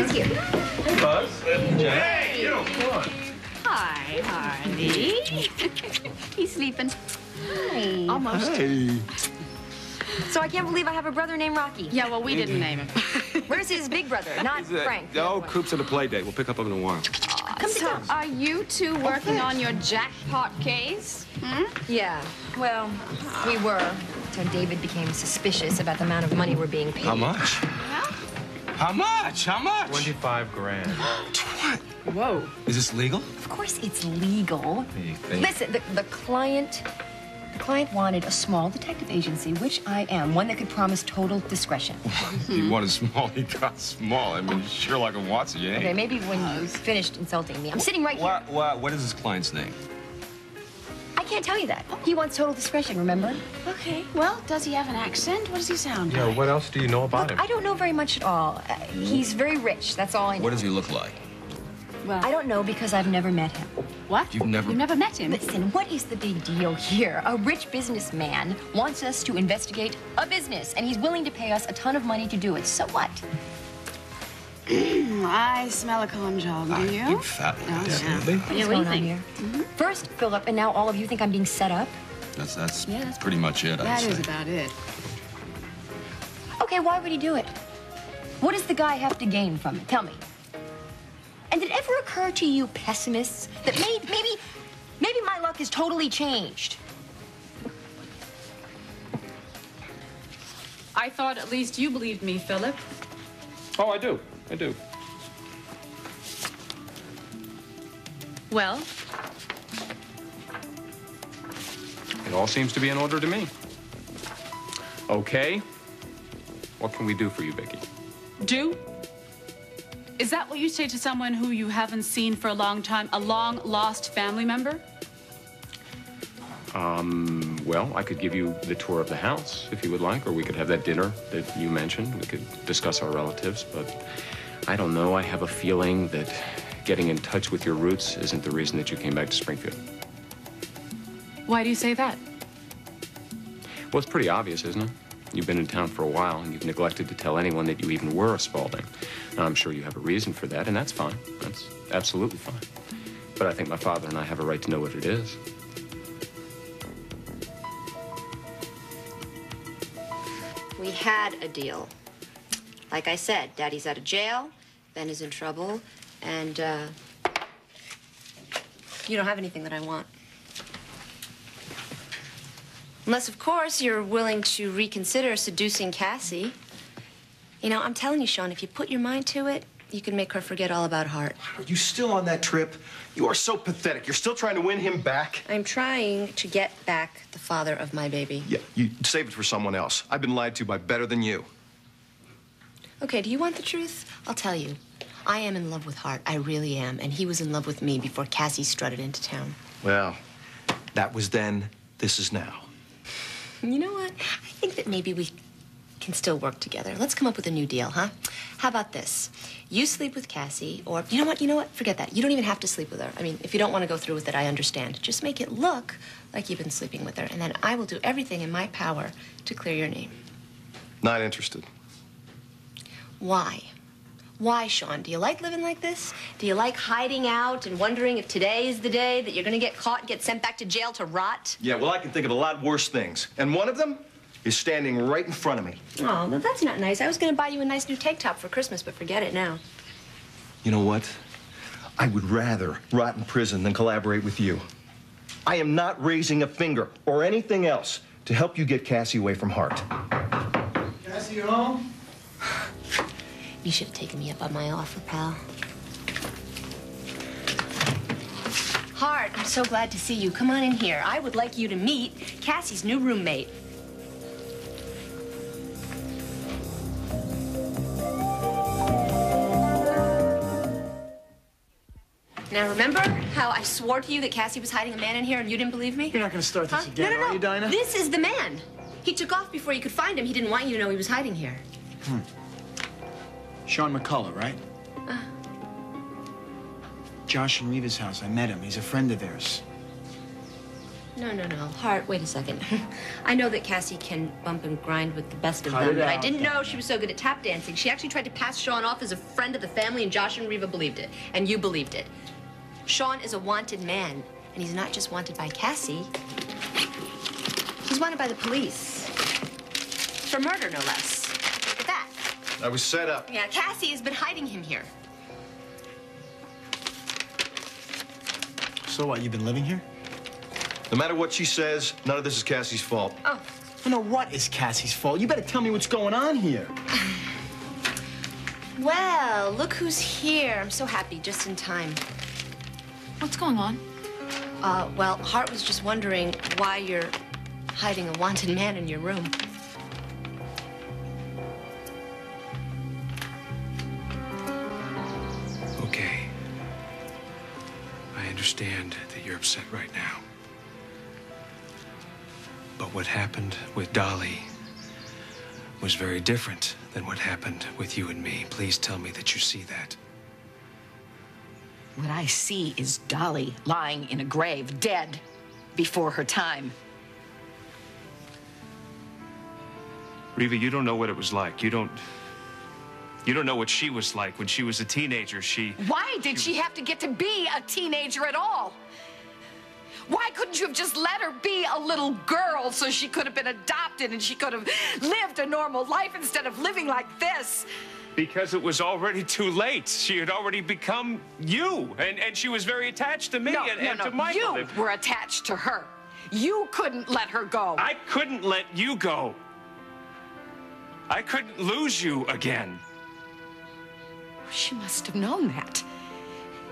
Who's here? Hey, Buzz. Hey, you. Come on. Hi, Harley. He's sleeping. Hi. Almost. Hey. So I can't believe I have a brother named Rocky. Yeah, well, we didn't name him. Where's his big brother? Not Frank. Oh, Coop's at a play date. We'll pick up in a while. So, are you two working on your jackpot case? Hmm? Yeah. Well, we were. So David became suspicious about the amount of money we're being paid. How much? How much? How much? 25 grand. Whoa. Is this legal? Of course it's legal. You think? Listen, the client wanted a small detective agency, which I am, one that could promise total discretion. He wanted small, he got small. I mean, Sherlock and Watson, you ain't. Okay, maybe when you finished insulting me. I'm sitting right here. What is his client's name? I can't tell you that. He wants total discretion, remember? Okay, well, does he have an accent? What does he sound Yeah, like? what else do you know about him? I don't know very much at all. He's very rich, that's all I know. What does he look like? Well, I don't know because I've never met him. what? You've never met him? Listen, what is the big deal here? A rich businessman wants us to investigate a business, and he's willing to pay us a ton of money to do it. So what? I smell a con job, do you? Big fat one, Oh, definitely. Yeah, what do you What's think? going on here? First, Philip, and now all of you think I'm being set up? That's Yeah, that's pretty much it, I'd That say. is about it. Okay, why would he do it? What does the guy have to gain from it? Tell me. And did it ever occur to you pessimists that maybe my luck has totally changed? I thought at least you believed me, Philip. Oh, I do. I do. Well, It all seems to be in order to me. Okay. What can we do for you, Vicky? do? Is that what you say to someone who you haven't seen for a long time, a long-lost family member? Well, I could give you the tour of the house if you would like, or we could have that dinner that you mentioned. We could discuss our relatives, but I don't know. I have a feeling that getting in touch with your roots isn't the reason that you came back to Springfield. Why do you say that? Well, it's pretty obvious, isn't it? You've been in town for a while, and you've neglected to tell anyone that you even were a Spaulding. Now, I'm sure you have a reason for that, and that's fine. That's absolutely fine. But I think my father and I have a right to know what it is. We had a deal. Like I said, Daddy's out of jail, Ben is in trouble, and, you don't have anything that I want. Unless, of course, you're willing to reconsider seducing Cassie. You know, I'm telling you, Sean, if you put your mind to it, you can make her forget all about Hart. Are you still on that trip? You are so pathetic. You're still trying to win him back? I'm trying to get back the father of my baby. Yeah, you save it for someone else. I've been lied to by better than you. Okay, do you want the truth? I'll tell you. I am in love with Hart. I really am. And he was in love with me before Cassie strutted into town. Well, that was then, this is now. You know what? I think that maybe we can still work together. Let's come up with a new deal, huh? How about this? You sleep with Cassie, or you know what? Forget that. You don't even have to sleep with her. I mean, if you don't want to go through with it, I understand. Just make it look like you've been sleeping with her, and then I will do everything in my power to clear your name. Not interested. Why? Why, Sean? Do you like living like this? Do you like hiding out and wondering if today is the day that you're going to get caught and get sent back to jail to rot? Yeah, well, I can think of a lot worse things. And one of them is standing right in front of me. Oh, well, that's not nice. I was going to buy you a nice new tank top for Christmas, but forget it now. You know what? I would rather rot in prison than collaborate with you. I am not raising a finger or anything else to help you get Cassie away from Hart. Cassie, you home? You should have taken me up on my offer, pal. Hart, I'm so glad to see you. Come on in here. I would like you to meet Cassie's new roommate. Now, remember how I swore to you that Cassie was hiding a man in here and you didn't believe me? You're not going to start this again, No. are you, Dinah? This is the man. He took off before you could find him. He didn't want you to know he was hiding here. Sean McCullough, right? Josh and Reva's house. I met him. He's a friend of theirs. No. Hart, wait a second. I know that Cassie can bump and grind with the best of Cut them, it but I out, didn't know she was so good at tap dancing. She actually tried to pass Sean off as a friend of the family, and Josh and Reva believed it. And you believed it. Sean is a wanted man, and he's not just wanted by Cassie. He's wanted by the police. For murder, no less. Look at that. I was set up. Yeah, Cassie has been hiding him here. So what, you've been living here? No matter what she says, none of this is Cassie's fault. Oh. No, what is Cassie's fault? You better tell me what's going on here. Well, look who's here. I'm so happy, just in time. What's going on? Well, Hart was just wondering why you're hiding a wanted man in your room. Okay. I understand that you're upset right now. But what happened with Dolly was very different than what happened with you and me. Please tell me that you see that. What I see is Dolly lying in a grave, dead, before her time. Reva, you don't know what it was like. You don't know what she was like when she was a teenager. Why did she have to get to be a teenager at all? Why couldn't you have just let her be a little girl so she could have been adopted and she could have lived a normal life instead of living like this? Because it was already too late. She had already become you, and she was very attached to me and to Michael. You were attached to her. You couldn't let her go. I couldn't let you go. I couldn't lose you again. She must have known that.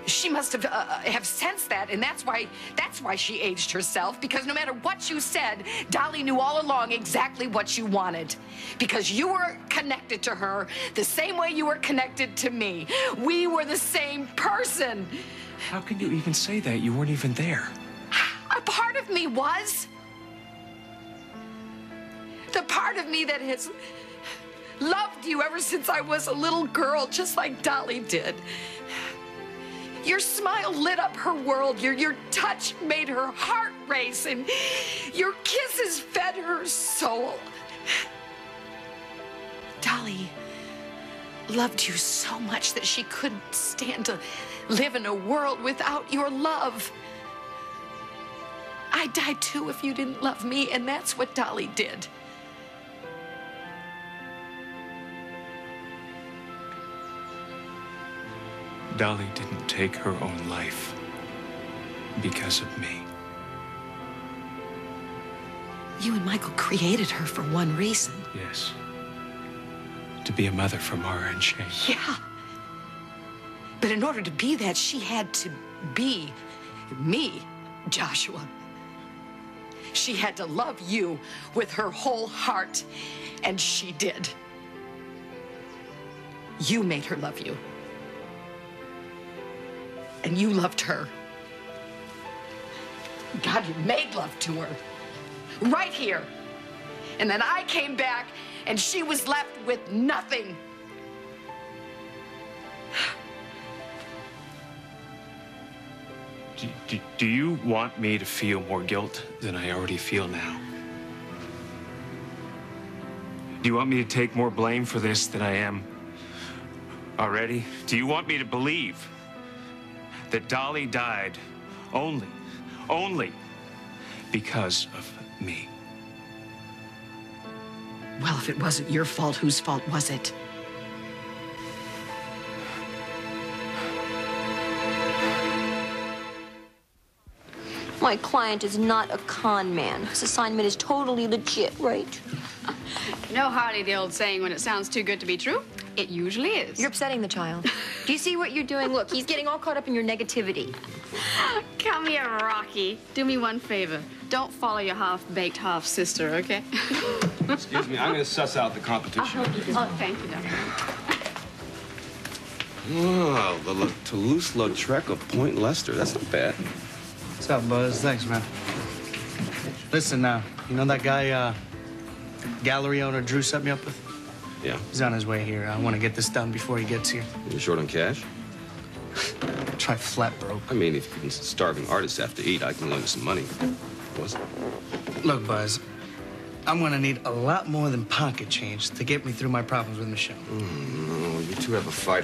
She must have sensed that, and that's why she aged herself, because no matter what you said, Dolly knew all along exactly what you wanted. Because you were connected to her the same way you were connected to me. We were the same person. How can you even say that? You weren't even there. A part of me was. The part of me that has loved you ever since I was a little girl, just like Dolly did. Your smile lit up her world. Your touch made her heart race, and your kisses fed her soul. Dolly loved you so much that she couldn't stand to live in a world without your love. I'd die too if you didn't love me, and that's what Dolly did. Dolly didn't take her own life because of me. You and Michael created her for one reason. Yes. To be a mother for Mara and Shane. Yeah. But in order to be that, she had to be me, Joshua. She had to love you with her whole heart, and she did. You made her love you. And you loved her. God, you made love to her. Right here. And then I came back, and she was left with nothing. Do you want me to feel more guilt than I already feel now? Do you want me to take more blame for this than I am already? Do you want me to believe that Dolly died only because of me? Well, if it wasn't your fault, whose fault was it? My client is not a con man. His assignment is totally legit, right? You know, Harley, the old saying, when it sounds too good to be true, it usually is. You're upsetting the child. Do you see what you're doing? Look, he's getting all caught up in your negativity. Come here, Rocky. Do me one favor. Don't follow your half-baked half-sister, okay? Excuse me, I'm gonna suss out the competition. Oh, thank you, Doctor. Oh, the Toulouse-Lautrec of Point Lester. That's not bad. What's up, Buzz? Thanks, man. Listen, you know that guy, gallery owner Drew set me up with? Yeah. He's on his way here. I want to get this done before he gets here. You short on cash? Try flat broke. I mean, if starving artists have to eat, I can loan you some money. Was it? Look, Buzz, I'm gonna need a lot more than pocket change to get me through my problems with Michelle. No, you two have a fight